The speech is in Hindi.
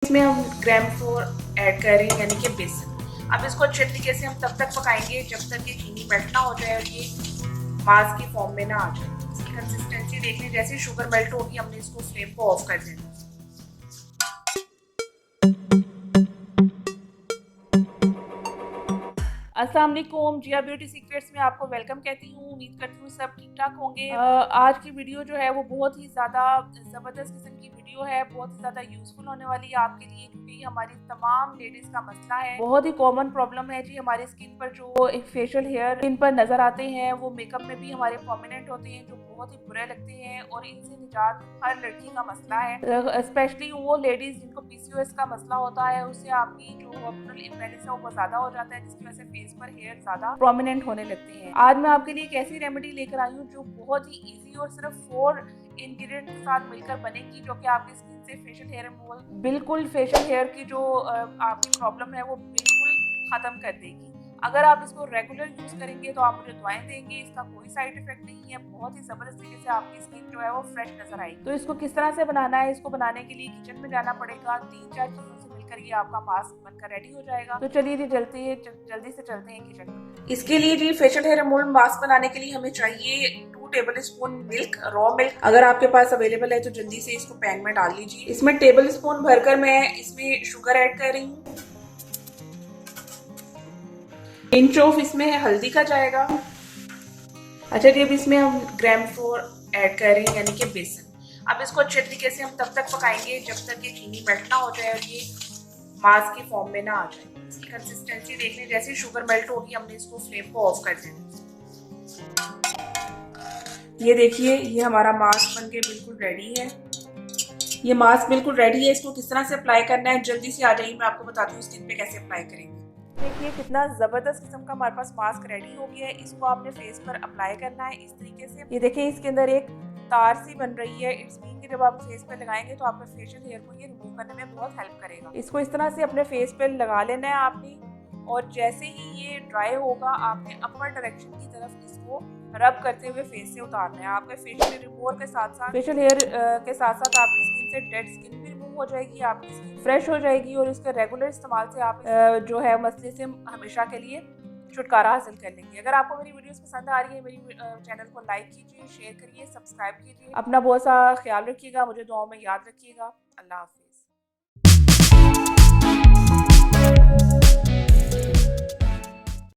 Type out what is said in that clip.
इसमें हम ग्राम फ्लोर ऐड कर रहे हैं यानी कि बेसन। अब इसको अच्छे तरीके से हम तब तक पकाएंगे जब तक कि चीनी मेल्ट ना हो जाए और ये मास की फॉर्म में ना आ जाए। इसकी कंसिस्टेंसी देख लें, जैसे शुगर मेल्ट होगी हमने इसको फ्लेम को ऑफ कर देना। अस्सलाम वालेकुम, जिया ब्यूटी सीक्रेट्स में आपको वेलकम कहती हूँ। उम्मीद करती हूँ सब ठीक ठाक होंगे। आज की वीडियो जो है वो बहुत ही ज़्यादा ज़बरदस्त किस्म की वीडियो है, बहुत ही ज़्यादा यूज़फुल होने वाली है आपके लिए, क्योंकि ये हमारी तमाम लेडीज़ का मसला है। बहुत ही कॉमन प्रॉब्लम है जी, हमारी स्किन पर जो फेशियल हेयर स्किन पर नज़र आते हैं वो मेकअप में भी हमारे प्रोमिनेंट होते हैं, जो बहुत ही बुरे लगते हैं और इनसे निजात हर लड़की का मसला है। स्पेशली वो लेडीज़ जिनको PCOS का मसला होता है, उससे आपकी जो हार्मोनल इम्बैलेंस है वो ज़्यादा हो जाता है, जिसकी वजह से फेस पर हेयर ज़्यादा प्रोमिनेंट होने लगते हैं। आज मैं आपके लिए एक ऐसी रेमेडी लेकर आई हूँ जो बहुत ही इजी और सिर्फ 4 इंग्रेडिएंट के साथ मिलकर बनेगी, जो कि आपकी स्किन से फेशियल हेयर रिमूवल, बिल्कुल फेशियल हेयर की जो आपकी प्रॉब्लम है वो बिल्कुल खत्म कर देगी। अगर आप इसको रेगुलर यूज करेंगे तो आप मुझे दुआएं देंगे। इसका कोई साइड इफेक्ट नहीं है, बहुत ही जबरदस्त तरीके से आपकी स्किन जो है वो फ्रेश नजर आएगी। तो इसको किस तरह से बनाना है, इसको बनाने के लिए किचन में जाना पड़ेगा। 3-4 चीजों से मिलकर ये आपका मास्क बनकर रेडी हो जाएगा। तो चलिए जी जल्दी से चलते हैं किचन में। इसके लिए जी फेशियल हेयर रिमूवल मास्क बनाने के लिए हमें चाहिए 2 table spoon milk, raw milk. अगर आपके पास अवेलेबल है तो जल्दी से इसको पैन में डाल लीजिए। इसमें टेबल स्पून भरकर मैं इसमें शुगर ऐड कर रही हूँ। इंच ऑफ इसमें हल्दी का जाएगा। अच्छा जी, अब इसमें हम ग्राम फ्लोर ऐड कर रहे हैं यानी कि बेसन। अब इसको अच्छे तरीके से हम तब तक पकाएंगे जब तक कि चीनी मेल्ट ना हो जाए और ये मास की फॉर्म में ना आ जाए। इसकी कंसिस्टेंसी देख लें, जैसे शुगर मेल्ट होगी हमने इसको फ्लेम को ऑफ कर देना। ये देखिए, ये हमारा मास्क बनके बिल्कुल रेडी है। ये मास्क बिल्कुल रेडी है। इसको किस तरह से अप्लाई करना है जल्दी से आ जाइए, मैं आपको बताती हूँ स्किन पे कैसे अप्लाई करेंगे। देखिए कितना ज़बरदस्त किस्म का हमारे पास मास्क रेडी हो गया है। इसको आपने फेस पर अप्लाई करना है इस तरीके से। ये देखिए इसके अंदर एक तार सी बन रही है। इट्स मीन कि जब आप फेस पे लगाएंगे तो आपके फेशियल हेयर को ये रिमूव करने में बहुत हेल्प करेगा। इसको इस तरह से अपने फेस पे लगा लेना है आपने, और जैसे ही ये ड्राई होगा आपने अपर डायरेक्शन की तरफ इसको रब करते हुए फेस से उतारना है। आपके फेशियल रिमूवर के साथ साथ फेशियल हेयर के साथ साथ आपकी स्किन से डेड स्किन भी रिमूव हो जाएगी, आपकी स्किन फ्रेश हो जाएगी, और इसके रेगुलर इस्तेमाल से आप जो है मसले से हमेशा के लिए छुटकारा हासिल कर लेंगे। अगर आपको मेरी वीडियोस पसंद आ रही है, मेरी चैनल को लाइक कीजिए, शेयर करिए, सब्सक्राइब कीजिए। अपना बहुत सा ख्याल रखिएगा, मुझे दुआओं में याद रखिएगा। अल्लाह हाफ़िज़।